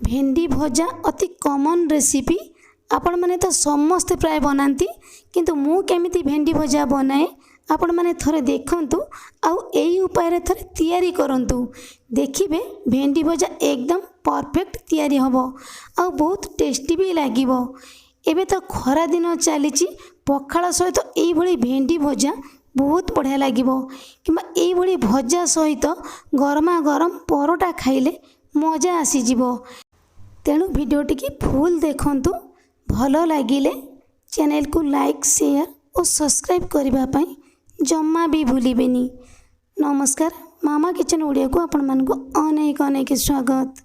भेंडी भजा अति कॉमन रेसिपी आपण माने तो समस्ते प्राय बनाती किंतु मु केमिति भेंडी भजा बनाए आपण माने थरे देखंतु आउ एई उपाय रे थरे तयारी करंतु देखिबे भेंडी भजा एकदम परफेक्ट तयारी हबो आउ बहुत टेस्टी भी लागिबो। एबे तो खरा दिन चलीची पखाळ सहित एई भली भेंडी भजा बहुत बढ़िया लागिबो किंबा एई भली भजा सहित गरमा गरम परोटा खाइले मजा आसीजिबो। तेणु भिडियोटी की फुल देखंतु भल लगिले चैनल को लाइक शेयर और सब्सक्राइब करबा पई जम्मा भी भूलिबेनी। नमस्कार, मामा किचन ओडिया को आपण मन को अनेक अनेक स्वागत।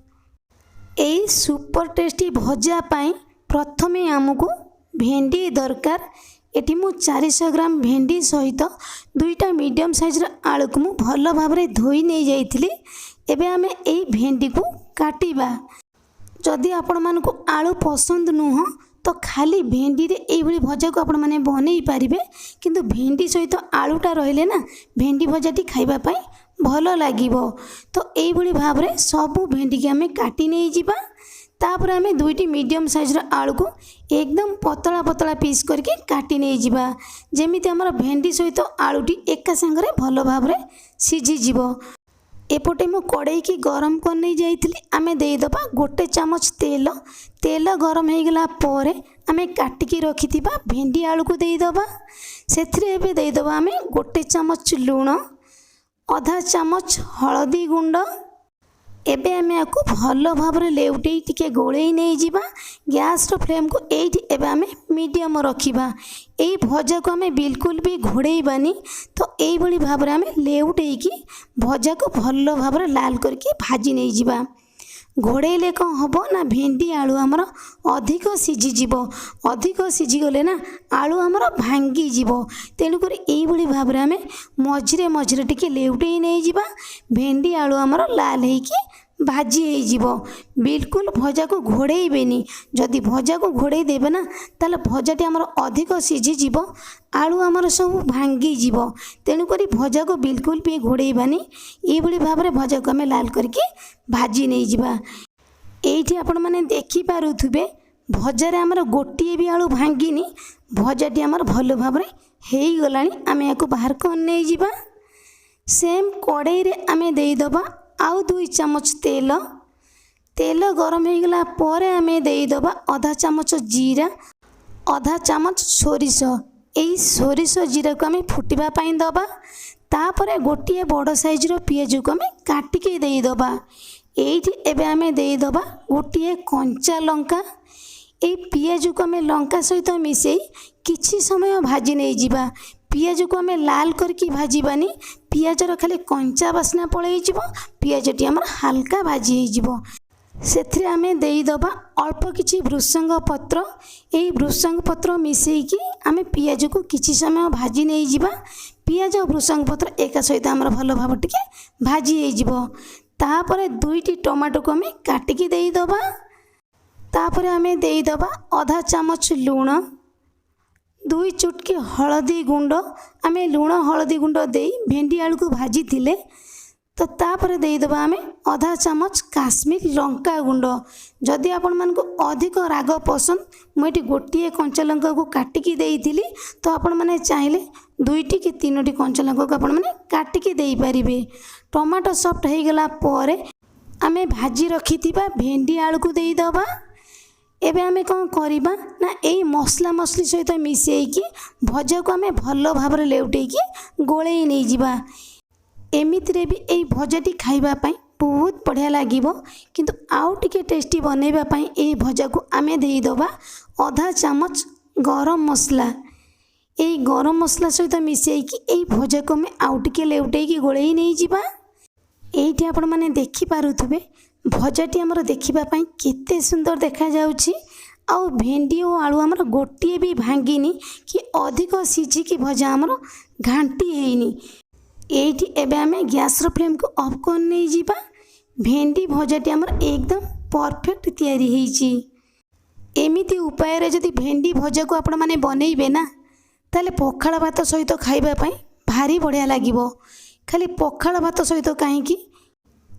एई सुपर टेस्टी भजा पाई प्रथमे आमको भेंडी दरकार। एटी मु 400 ग्राम भेंडी सहित दुईटा मीडियम साइज आलू को मु भल भाव में धोई नहीं जाइथिली। एबे आमे एई भेंडी को काटिबा। जदि आपण मन को आलू पसंद नुह तो खाली भेंडी रे एई भली भजा को आपण माने बनै पारिबे, किंतु भेंडी सहित आलूटा रहिले ना भेंडी भजाटी खाइबा पई भल लागिबो। तो एई भली भाव रे सब भेंडी के आमे काटी नै जिबा। तापर आमे दुईटी मीडियम साइज रो आलू को एकदम पतला पतला पीस करके काटी नै जिबा, जेमिति हमर भेंडी सहित आलूटी एका संगरे भल भाव रे सिझी जिवो। एपटे मु कड़ाई की गरम कर नहीं जाइथिली। आमे देइदबा गोटे चामच तेल। तेल गरम हो गला परे आमे काटिकी रखिथिबा भेंडी आलू को देइदबा। सेथिरे एबे देइदबा आमे गोटे चामच लूण, आधा चामच हळदी गुंड। एबे आमे आकु भल भाव रे लेउटेई टिके गोळेई नै जिबा। गैस रो फ्लेम को एठी एबे आमे मीडियम रखिबा। एई भजा को आमे बिल्कुल भी घोड़ेइबानी। तो एई भली भाव रे आमे लेउटेई की भजा को भल भाव रे लाल करके भाजी नै जिबा। घोड़ेइले कौन हबो ना भेंडी आलू हमर अधिक सिझी जिवो। अधिक सिझी गले ना आलू हमर भांगी जिवो। तेणु कर एई भली भाव रे आमे मझिरे मझिरे टिके लेउटेई नै जिबा। भेंडी आलू हमर लाल हेकी भाजी हो जीवो। बिल्कुल भजा को घोड़ेइबेनी। जदि भजा को घोड़े देबे ना ताले भजाटी हमर अधिक सिझी जीवो, आलू हमर सब भांगी जीवो। तेणु करी भजा को बिल्कुल भी घोड़ेइबानी। एई भली भाव रे भजा को हमें लाल करके भाजी नै जिबा। एइठी आपण माने देखि पारुथुबे भजा रे हमर गोटिए भी आलू भांगीनी। भजाटी हमर भल भाव रे हेई गलानी। आमे याको बाहर को नै जिबा। सेम कड़ाई रे आमे देई दबा आउ 2 चामच तेल। तेल गरम हो गला परे आमे देई दबा आधा चामच जीरा, आधा चामच सोरिष। एई सोरिष जीरा को आमे फुटिबा पई दबा। तापरे गोटिए बड़ साइज रो पियाज को आमे काटिके देई दबा। एइठी एबे आमे देई दबा गोटिए कंचा लंका। एई पियाज को आमे लंका सहित मिसेई किछि समय भाजी नै जिबा। पियाज को आमे लाल करके भाजीबानी। पियाज रो खाली कंचा बास्ना पळेई जिवो। पियाजटी हमर हल्का भाजी हे जिवो। सेथिरे आमे देई दबा अल्प किछि भृषंग पत्र। एई भृषंग पत्र मिसेई की आमे पियाज को किछि समय भाजी नै जिबा। पियाज और भृषंग पत्र एका सहित हमर भल भाव टिके भाजी हे जिवो। तापरे 2टी टमाटो को आमे काटिकी देई दबा। तापरे आमे देई दबा आधा चामच लूण, 2 चुटकी हळदी गुंड। आमे लूण हळदी गुंड देई भेंडी आलू को भाजी थिले। तो तापरे देई दबा आमे आधा चामच काश्मीर लंका गुंड। जदि आपण मन को अधिक राग पसंद, मुझे गोटिए कंचा लंका को काटिकी देइथिली। तो आपण माने चाहिले 2टी कि 3टी कंचा लंका को आपण माने काटिकी देई परिबे। टमाटो सॉफ्ट हो गला परे आमे भाजी रखिथिबा भेंडी आलू को देई दबा। एबे आमे कौन करिबा ना एई मसला मसली सहित मिसेई की भजा को आमे भल भाव रे लेउटेई की गोळेई नै जिबा। एमितिरे भी एई भजाटी खाइबा पई बहुत बढ़िया लागिबो। किंतु आउ टिके टेस्टी बनेबा पई एई भजा को आमे देई दबा आधा चामच गरम मसला। एई गरम मसला सहित मिसेई की एई भजा को आमे आउ टिके लेउटेई की गोळेई नै जिबा। एइठी आपण माने देखि पारुथुबे भजाटी हमर देखिबा पई केते सुंदर देखा जाउछि। आउ भेंडी और आलू हमर गोटिए भी भांगीनी कि अधिक सिझी की भजा हमर घांटी हेइनी। एइठी एबे आमे गैस रो फ्लेम को ऑफ कर नै जिबा। भेंडी भजाटी हमर एकदम परफेक्ट तयारी हेइछि। एमिति उपाय रे जदि भेंडी भजा को आपण माने बनेइबे ना ताले पखाळ भात सहित खाइबा पई भारी बढ़िया लागिबो। खाली पखाळ भात सहित काहेकि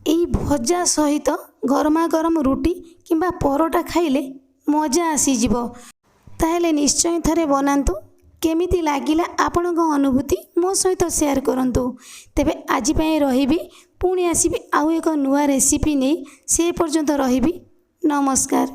ଏଇ ଭଜା ସହିତ ଗରମା ଗରମ ରୁଟି କିମ୍ବା ପରଟା ଖାଇଲେ ମଜା ଆସିଯିବ। ତାହେଲେ ନିଶ୍ଚୟ ଥରେ ବନାନ୍ତୁ। କେମିତି ଲାଗିଲା ଆପଣଙ୍କ ଅନୁଭୂତି ମୋ ସହିତ ସେୟାର କରନ୍ତୁ। ତେବେ ଆଜି ପାଇଁ ରହିବି, ପୁଣି ଆସିବି ଆଉ ଏକ ନୂଆ ରେସିପି ନେଇ। ସେ ପର୍ଯ୍ୟନ୍ତ ରହିବି। ନମସ୍କାର।